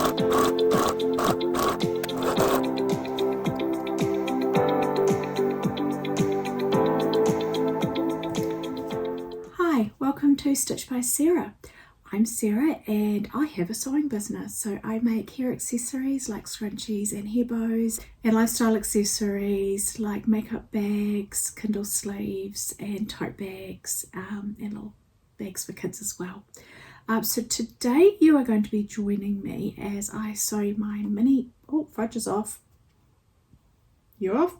Hi, welcome to Stitch by Sarah. I'm Sarah and I have a sewing business, so I make hair accessories like scrunchies and hair bows, and lifestyle accessories like makeup bags, Kindle sleeves and tote bags, and little bags for kids as well. So today you are going to be joining me as I sew my mini, fudge is off. You off?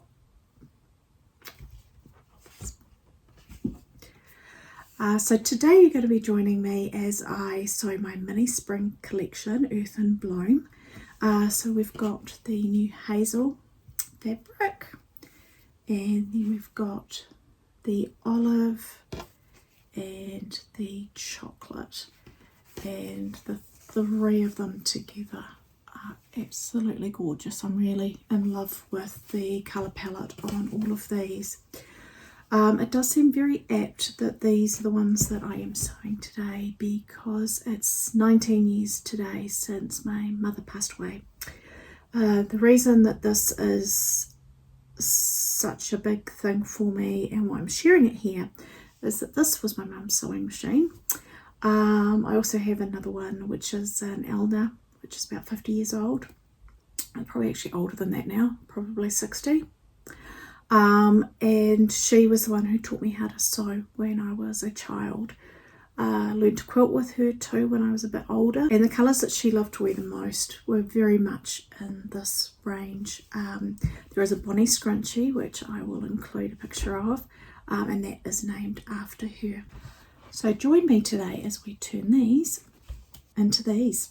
So today you're going to be joining me as I sew my mini spring collection, Earth and Bloom. So we've got the new Hazel fabric, and then we've got the olive and the chocolate, and the three of them together are absolutely gorgeous. I'm really in love with the colour palette on all of these. It does seem very apt that these are the ones that I am sewing today, because it's 19 years today since my mother passed away. The reason that this is such a big thing for me and why I'm sharing it here is that this was my mum's sewing machine. I also have another one which is an Elder, which is about 50 years old. I'm probably actually older than that now, probably 60. And she was the one who taught me how to sew when I was a child. Learned to quilt with her too when I was a bit older, and the colours that she loved to wear the most were very much in this range. There is a Bonnie scrunchie which I will include a picture of, and that is named after her. So join me today as we turn these into these.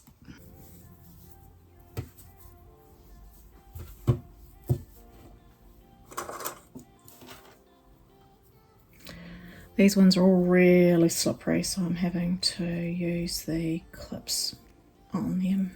These ones are all really slippery, so I'm having to use the clips on them.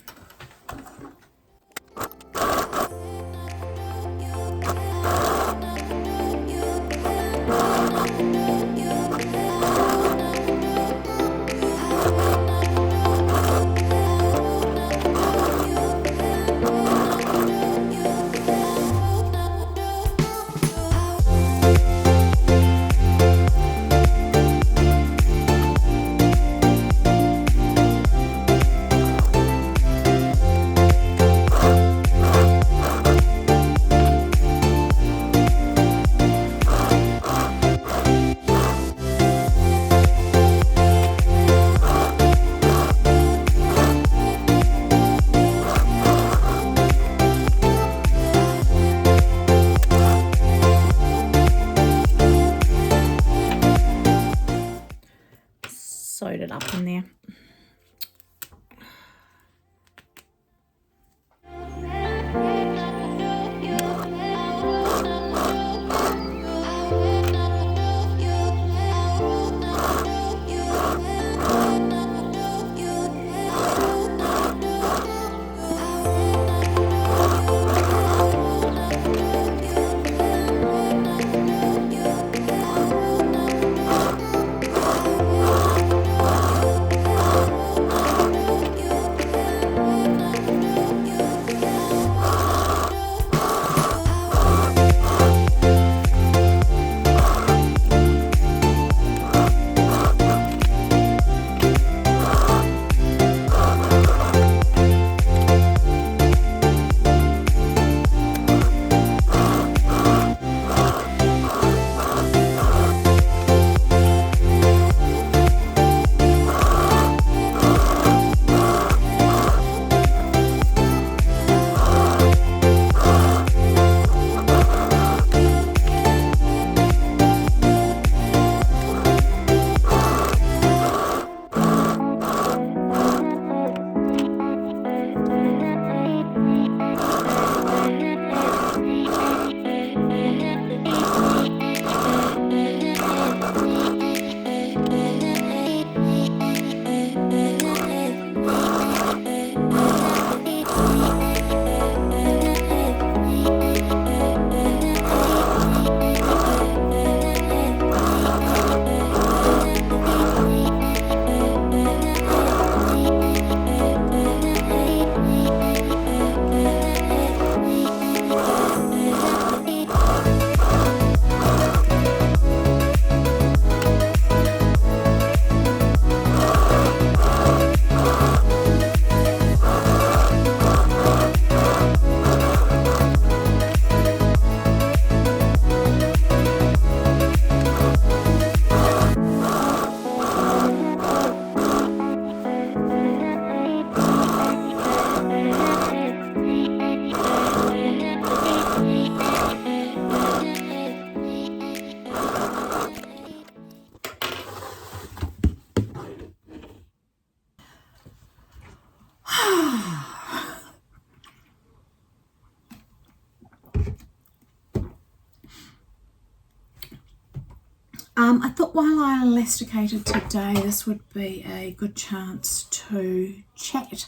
thought while I elasticated today, this would be a good chance to chat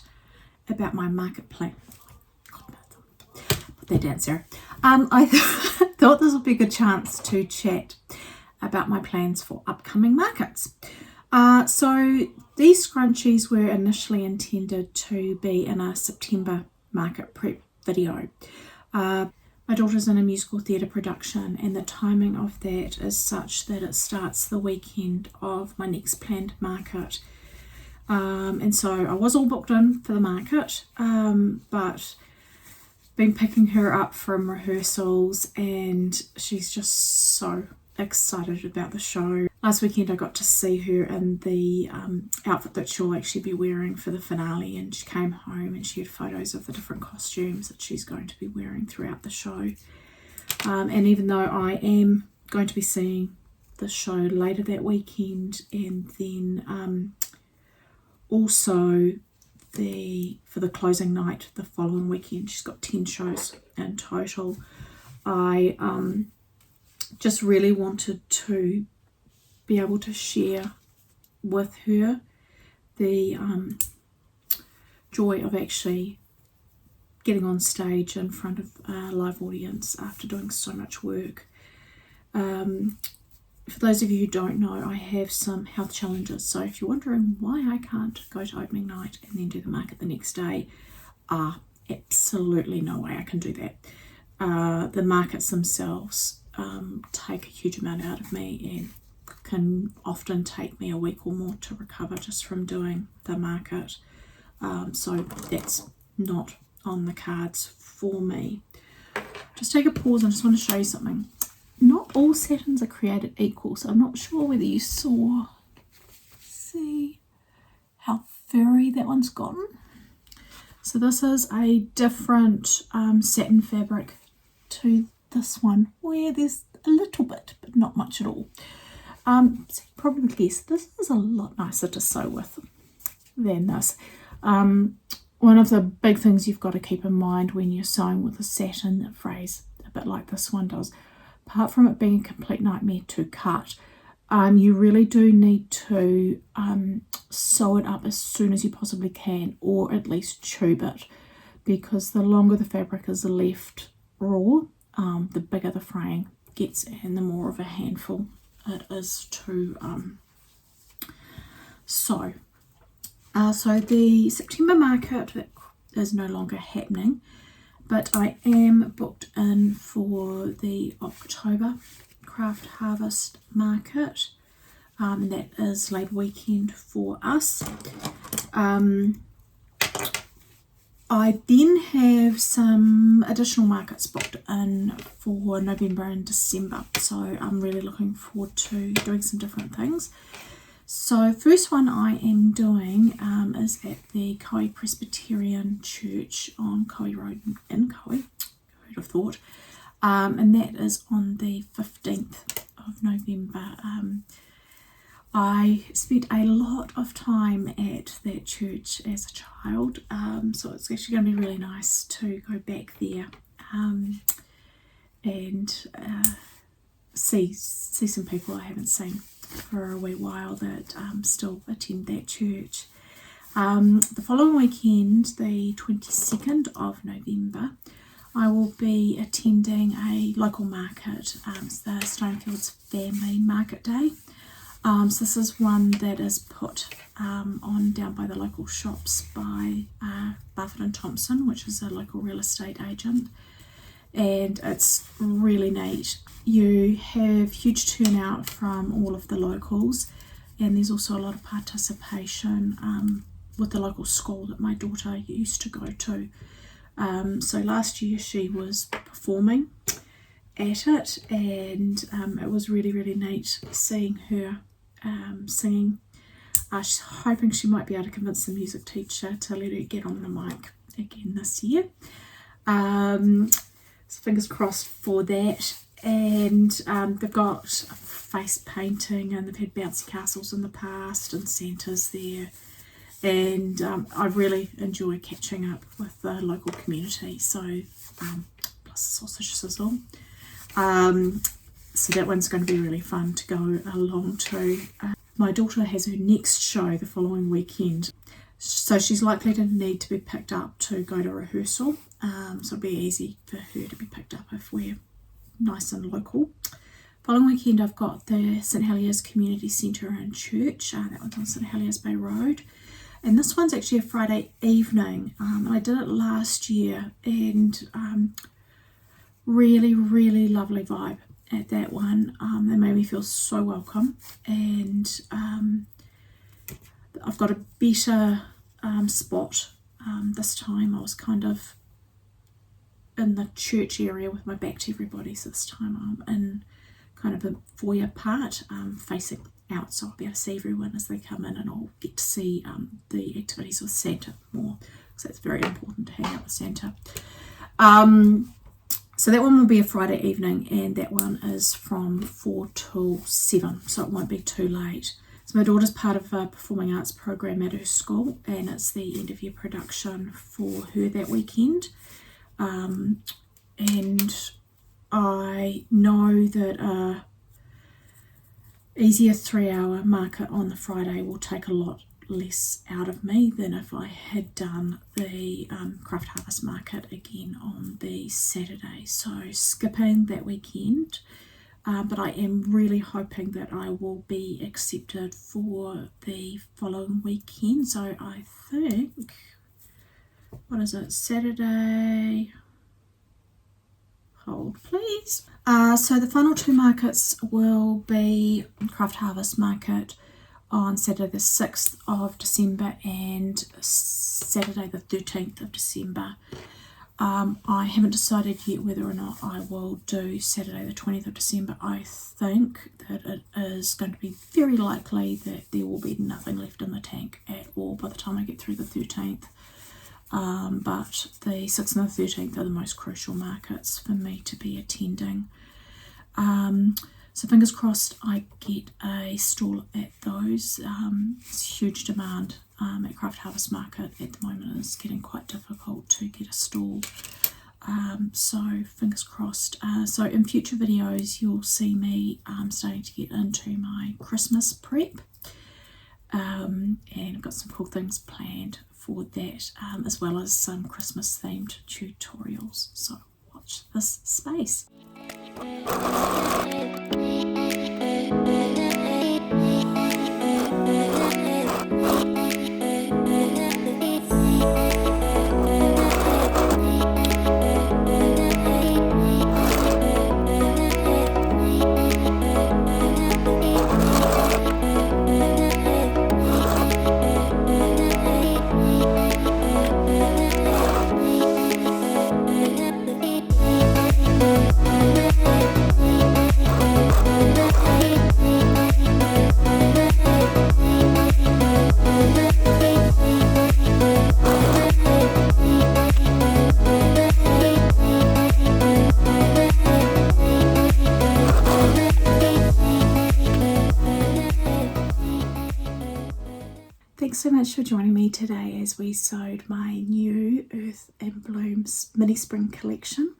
about my market plan. Put that down, Sarah. I thought this would be a good chance to chat about my plans for upcoming markets. So these scrunchies were initially intended to be in a September market prep video. My daughter's in a musical theatre production, and the timing of that is such that it starts the weekend of my next planned market. And so I was all booked in for the market, but been picking her up from rehearsals, and she's just so excited about the show. Last weekend I got to see her in the outfit that she'll actually be wearing for the finale, and she came home and she had photos of the different costumes that she's going to be wearing throughout the show. And even though I am going to be seeing the show later that weekend, and then also for the closing night the following weekend, she's got 10 shows in total. I just really wanted to be able to share with her the joy of actually getting on stage in front of a live audience after doing so much work. For those of you who don't know, I have some health challenges, so if you're wondering why I can't go to opening night and then do the market the next day, absolutely no way I can do that. The markets themselves take a huge amount out of me, and can often take me a week or more to recover just from doing the market. So that's not on the cards for me. Just take a pause. I just want to show you something. Not all satins are created equal, so I'm not sure whether you see how furry that one's gotten. So this is a different satin fabric to this one, where there's a little bit but not much at all. So you probably guess this is a lot nicer to sew with than this. One of the big things you've got to keep in mind when you're sewing with a satin that frays a bit like this one does, apart from it being a complete nightmare to cut, you really do need to sew it up as soon as you possibly can, or at least tube it, because the longer the fabric is left raw, the bigger the fraying gets and the more of a handful it is to sew. So the September market is no longer happening, but I am booked in for the October Craft Harvest market, and that is late weekend for us. I then have some additional markets booked in for November and December, so I'm really looking forward to doing some different things. So first one I am doing is at the Koe Presbyterian Church on Koe Road in Koe, who'd have thought, and that is on the 15th of November. I spent a lot of time at that church as a child, so it's actually going to be really nice to go back there and see some people I haven't seen for a wee while that still attend that church. The following weekend, the 22nd of November, I will be attending a local market. It's the Stonefields Family Market Day. So this is one that is put on down by the local shops by Buffett and Thompson, which is a local real estate agent, and it's really neat. You have huge turnout from all of the locals, and there's also a lot of participation with the local school that my daughter used to go to. So last year she was performing at it, and it was really, really neat seeing her singing. She's hoping she might be able to convince the music teacher to let her get on the mic again this year. So fingers crossed for that. And they've got face painting, and they've had bouncy castles in the past and centres there. And I really enjoy catching up with the local community. So plus the sausage sizzle. So that one's going to be really fun to go along to. My daughter has her next show the following weekend, so she's likely to need to be picked up to go to rehearsal. So it'll be easy for her to be picked up if we're nice and local. Following weekend I've got the St Heliers Community Centre and Church. That one's on St Heliers Bay Road. And this one's actually a Friday evening. I did it last year and really, really lovely vibe at that one. They made me feel so welcome, and I've got a better spot this time. I was kind of in the church area with my back to everybody, so this time I'm in kind of a foyer part facing out, so I'll be able to see everyone as they come in, and I'll get to see the activities with Santa more, because it's very important to hang out with Santa. So that one will be a Friday evening, and that one is from 4 till 7, so it won't be too late. So my daughter's part of a performing arts program at her school, and it's the end of year production for her that weekend. And I know that easier 3-hour market on the Friday will take a lot less out of me than if I had done the craft harvest market again on the Saturday. So skipping that weekend, but I am really hoping that I will be accepted for the following weekend. So I think, what is it, Saturday? Hold please. So the final 2 markets will be Craft Harvest Market on Saturday the 6th of December and Saturday the 13th of December. I haven't decided yet whether or not I will do Saturday the 20th of December. I think that it is going to be very likely that there will be nothing left in the tank at all by the time I get through the 13th. But the 6th and the 13th are the most crucial markets for me to be attending. So fingers crossed I get a stall at those. It's huge demand at Craft Harvest Market at the moment. It's getting quite difficult to get a stall. So fingers crossed. So in future videos you'll see me starting to get into my Christmas prep. And I've got some cool things planned for that, as well as some Christmas themed tutorials, so watch this space. Thanks so much for joining me today as we sewed my new Earth and Blooms mini spring collection.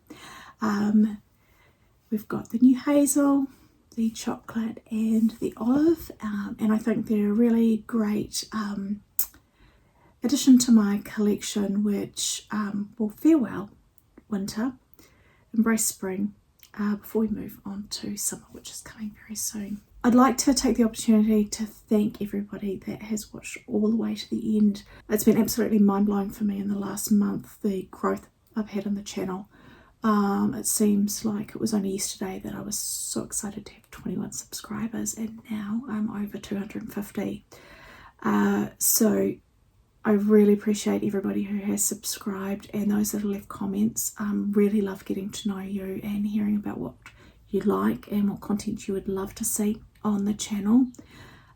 We've got the new Hazel, the chocolate and the olive, and I think they're a really great addition to my collection, which will farewell winter, embrace spring, before we move on to summer, which is coming very soon. I'd like to take the opportunity to thank everybody that has watched all the way to the end. It's been absolutely mind-blowing for me in the last month, the growth I've had on the channel. It seems like it was only yesterday that I was so excited to have 21 subscribers, and now I'm over 250. So I really appreciate everybody who has subscribed and those that have left comments. Really love getting to know you and hearing about what you like and what content you would love to see on the channel.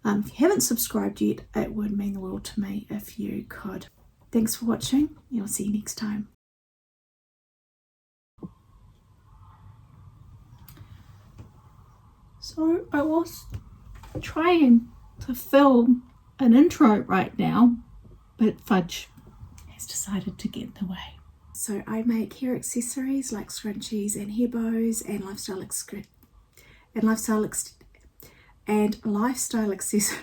If you haven't subscribed yet, it would mean the world to me if you could. Thanks for watching, and I'll see you next time. So I was trying to film an intro right now, but fudge has decided to get in the way. So I make hair accessories like scrunchies and hair bows and lifestyle and lifestyle accessories.